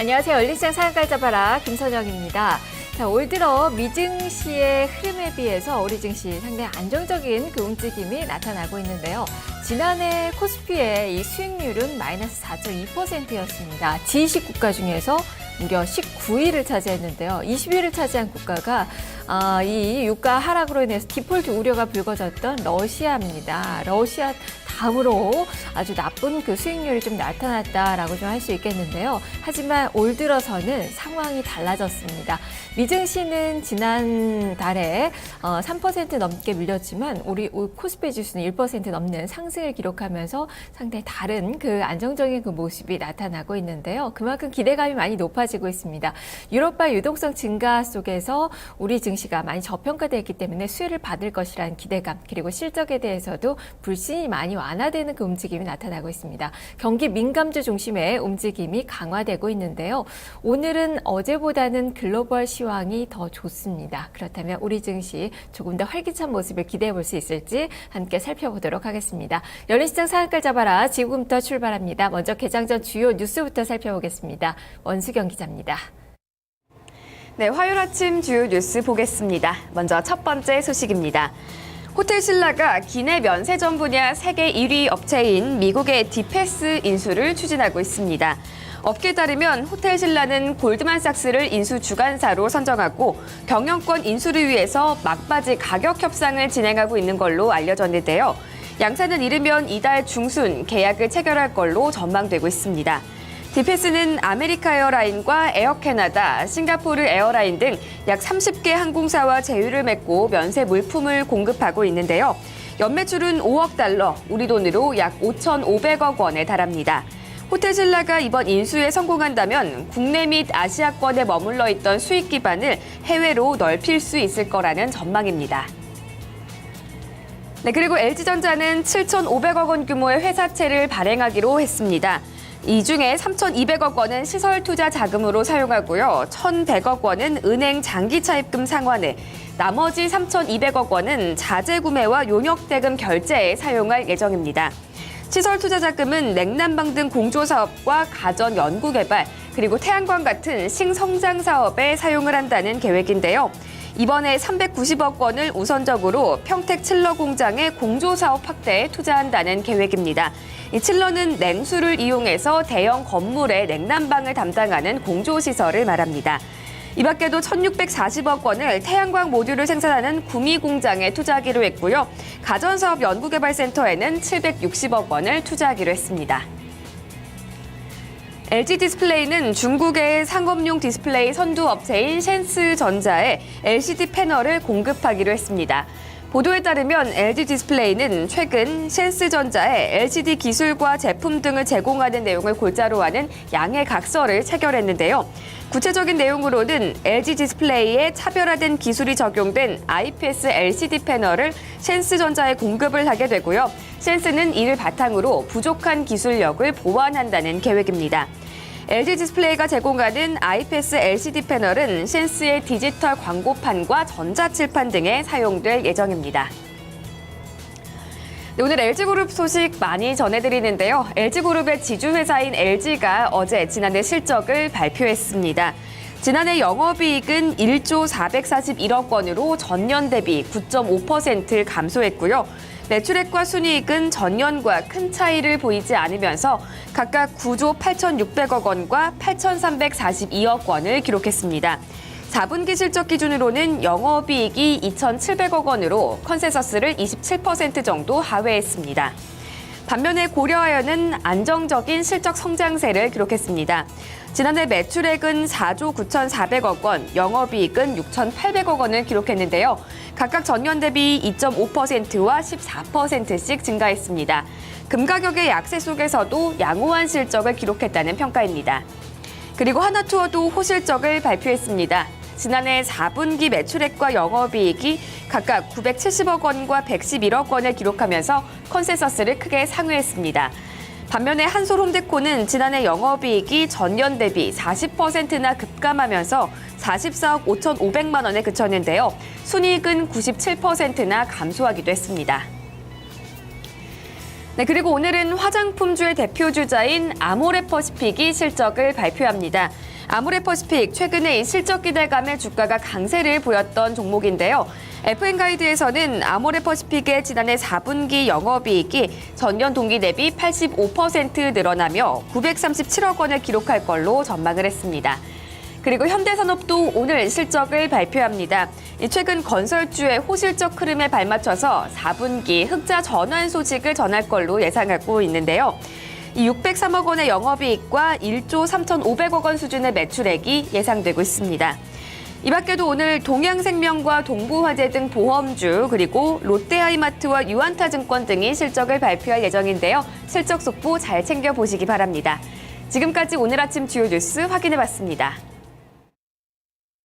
안녕하세요. 얼린시장 상한가를 잡아라 김선영입니다. 자, 올 들어 미증시의 흐름에 비해서 우리 증시 상당히 안정적인 그 움직임이 나타나고 있는데요. 지난해 코스피의 이 수익률은 마이너스 4.2%였습니다. G20 국가 중에서 무려 19위를 차지했는데요. 20위를 차지한 국가가 이 유가 하락으로 인해서 디폴트 우려가 불거졌던 러시아입니다. 러시아 다음으로 아주 나쁜 그 수익률이 좀 나타났다라고 좀 할 수 있겠는데요. 하지만 올 들어서는 상황이 달라졌습니다. 미증시는 지난달에 3% 넘게 밀렸지만 우리 코스피 지수는 1% 넘는 상승을 기록하면서 상당히 다른 그 안정적인 그 모습이 나타나고 있는데요. 그만큼 기대감이 많이 높아지고 있습니다. 유럽발 유동성 증가 속에서 우리 증시가 많이 저평가되었기 때문에 수혜를 받을 것이라는 기대감, 그리고 실적에 대해서도 불신이 많이 완화되는 그 움직임이 나타나고 있습니다. 경기 민감주 중심의 움직임이 강화되고 있는데요. 오늘은 어제보다는 글로벌 시황이 더 좋습니다. 그렇다면 우리 증시 조금 더 활기찬 모습을 기대해 볼 수 있을지 함께 살펴보도록 하겠습니다. 열린시장 상한가를 잡아라. 지금부터 출발합니다. 먼저 개장 전 주요 뉴스부터 살펴보겠습니다. 원수경 기자입니다. 네, 화요일 아침 주요 뉴스 보겠습니다. 먼저 첫 번째 소식입니다. 호텔 신라가 기내 면세점 분야 세계 1위 업체인 미국의 디패스 인수를 추진하고 있습니다. 업계에 따르면 호텔 신라는 골드만삭스를 인수 주관사로 선정하고 경영권 인수를 위해서 막바지 가격 협상을 진행하고 있는 걸로 알려졌는데요. 양사는 이르면 이달 중순 계약을 체결할 걸로 전망되고 있습니다. 디패스는 아메리카 에어라인과 에어캐나다, 싱가포르 에어라인 등 약 30개 항공사와 제휴를 맺고 면세 물품을 공급하고 있는데요. 연매출은 5억 달러, 우리 돈으로 약 5,500억 원에 달합니다. 호텔 신라가 이번 인수에 성공한다면 국내 및 아시아권에 머물러 있던 수익 기반을 해외로 넓힐 수 있을 거라는 전망입니다. 네, 그리고 LG전자는 7,500억 원 규모의 회사채를 발행하기로 했습니다. 이 중에 3,200억 원은 시설 투자 자금으로 사용하고요. 1,100억 원은 은행 장기 차입금 상환에, 나머지 3,200억 원은 자재 구매와 용역 대금 결제에 사용할 예정입니다. 시설 투자 자금은 냉난방 등 공조 사업과 가전 연구 개발, 그리고 태양광 같은 신성장 사업에 사용을 한다는 계획인데요. 이번에 390억 원을 우선적으로 평택 칠러 공장의 공조 사업 확대에 투자한다는 계획입니다. 이 칠러는 냉수를 이용해서 대형 건물의 냉난방을 담당하는 공조 시설을 말합니다. 이 밖에도 1,640억 원을 태양광 모듈을 생산하는 구미 공장에 투자하기로 했고요. 가전사업 연구개발센터에는 760억 원을 투자하기로 했습니다. LG 디스플레이는 중국의 상업용 디스플레이 선두 업체인 셴스전자에 LCD 패널을 공급하기로 했습니다. 보도에 따르면 LG 디스플레이는 최근 셴스전자에 LCD 기술과 제품 등을 제공하는 내용을 골자로 하는 양해 각서를 체결했는데요. 구체적인 내용으로는 LG 디스플레이에 차별화된 기술이 적용된 IPS LCD 패널을 셴스전자에 공급을 하게 되고요. 셴스는 이를 바탕으로 부족한 기술력을 보완한다는 계획입니다. LG 디스플레이가 제공하는 IPS LCD 패널은 셴스의 디지털 광고판과 전자칠판 등에 사용될 예정입니다. 네, 오늘 LG그룹 소식 많이 전해드리는데요. LG그룹의 지주회사인 LG가 어제 지난해 실적을 발표했습니다. 지난해 영업이익은 1조 441억 원으로 전년 대비 9.5% 감소했고요. 매출액과 순이익은 전년과 큰 차이를 보이지 않으면서 각각 9조 8,600억 원과 8,342억 원을 기록했습니다. 4분기 실적 기준으로는 영업이익이 2,700억 원으로 컨센서스를 27% 정도 하회했습니다. 반면에 고려아연은 안정적인 실적 성장세를 기록했습니다. 지난해 매출액은 4조 9,400억 원, 영업이익은 6,800억 원을 기록했는데요. 각각 전년 대비 2.5%와 14%씩 증가했습니다. 금 가격의 약세 속에서도 양호한 실적을 기록했다는 평가입니다. 그리고 하나투어도 호실적을 발표했습니다. 지난해 4분기 매출액과 영업이익이 각각 970억 원과 111억 원을 기록하면서 컨센서스를 크게 상회했습니다. 반면에 한솔홈데코는 지난해 영업이익이 전년 대비 40%나 급감하면서 44억 5,500만 원에 그쳤는데요. 순이익은 97%나 감소하기도 했습니다. 네, 그리고 오늘은 화장품주의 대표주자인 아모레퍼시픽이 실적을 발표합니다. 아모레퍼시픽 최근에 이 실적 기대감에 주가가 강세를 보였던 종목인데요. FN가이드에서는 아모레퍼시픽의 지난해 4분기 영업이익이 전년 동기 대비 85% 늘어나며 937억 원을 기록할 걸로 전망을 했습니다. 그리고 현대산업도 오늘 실적을 발표합니다. 최근 건설주의 호실적 흐름에 발맞춰서 4분기 흑자 전환 소식을 전할 걸로 예상하고 있는데요. 603억 원의 영업이익과 1조 3,500억 원 수준의 매출액이 예상되고 있습니다. 이 밖에도 오늘 동양생명과 동부화재 등 보험주, 그리고 롯데하이마트와 유안타증권 등이 실적을 발표할 예정인데요. 실적 속보 잘 챙겨보시기 바랍니다. 지금까지 오늘 아침 주요 뉴스 확인해봤습니다.